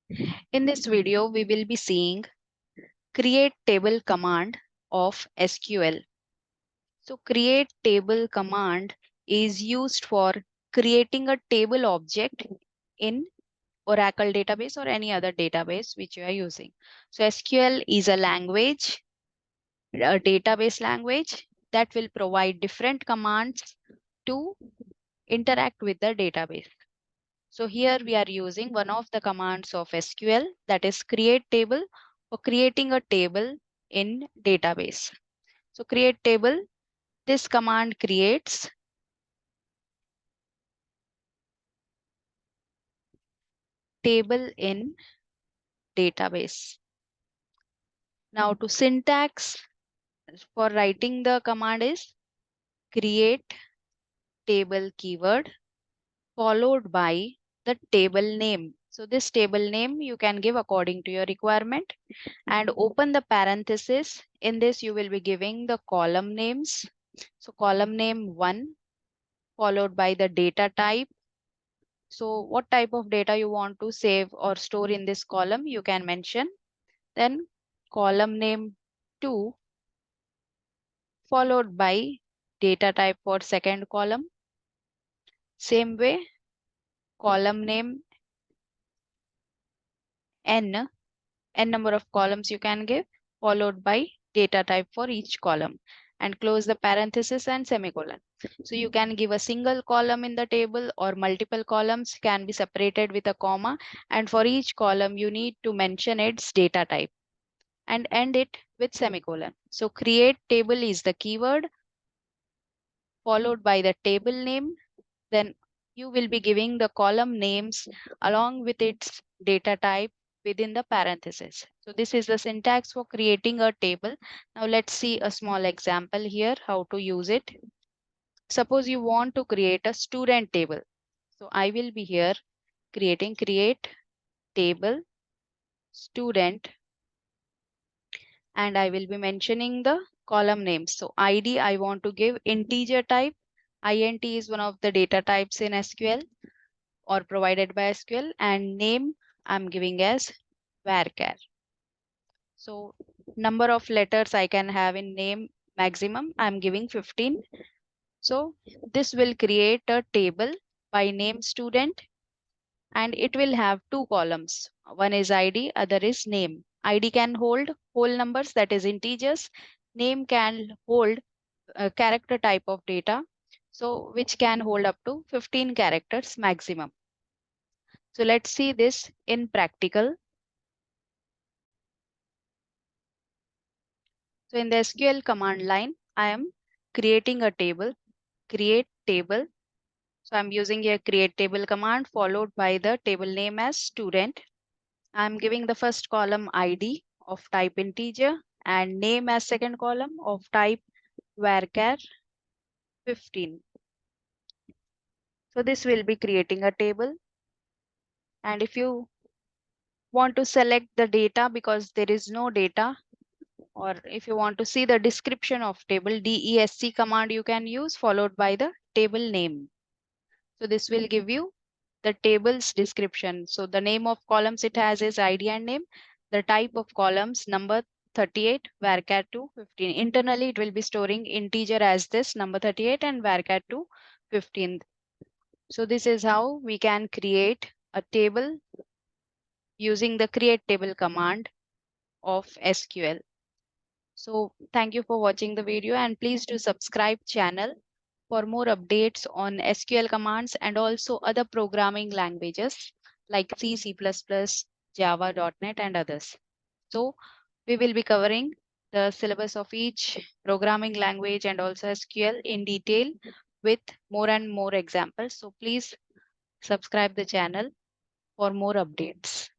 In this video, we will be seeing create table command of SQL. So create table command is used for creating a table object in Oracle database or any other database which you are using. So SQL is a language, a database language that will provide different commands to interact with the database. So here we are using one of the commands of SQL, that is create table, for creating a table in database. So create table, this command creates table in database. Now to syntax for writing the command is create table keyword followed by the table name. So this table name you can give according to your requirement, and open the parenthesis. In this you will be giving the column names. So column name 1 followed by the data type. So what type of data you want to save or store in this column, you can mention. Then column name 2 followed by data type for second column. Same way, column name n number of columns you can give, followed by data type for each column, and close the parenthesis and semicolon. So you can give a single column in the table, or multiple columns can be separated with a comma, and for each column you need to mention its data type and end it with semicolon. So create table is the keyword followed by the table name. Then you will be giving the column names along with its data type within the parenthesis. So this is the syntax for creating a table. Now let's see a small example here how to use it. Suppose you want to create a student table. So I will be here creating create table student, and I will be mentioning the column names. So ID I want to give integer type. Int is one of the data types in SQL or provided by SQL, and name I'm giving as varchar. So number of letters I can have in name maximum, I'm giving 15. So this will create a table by name student, and it will have two columns. One is ID, other is name. ID can hold whole numbers, that is integers. Name can hold a character type of data, so which can hold up to 15 characters maximum. So let's see this in practical. So in the SQL command line, I am creating a table, create table. So I'm using a create table command followed by the table name as student. I'm giving the first column ID of type integer and name as second column of type varchar 15. So this will be creating a table. And if you want to select the data because there is no data, or if you want to see the description of table, DESC command you can use followed by the table name. So this will give you the table's description. So the name of columns it has is ID and name. The type of columns number 38, varchar 2, 15. Internally, it will be storing integer as this number 38 and varchar 2, 15. So this is how we can create a table using the create table command of SQL. So thank you for watching the video, and please do subscribe channel for more updates on SQL commands and also other programming languages like C, C++, Java, .NET and others. So we will be covering the syllabus of each programming language and also SQL in detail with more and more examples. So please subscribe the channel for more updates.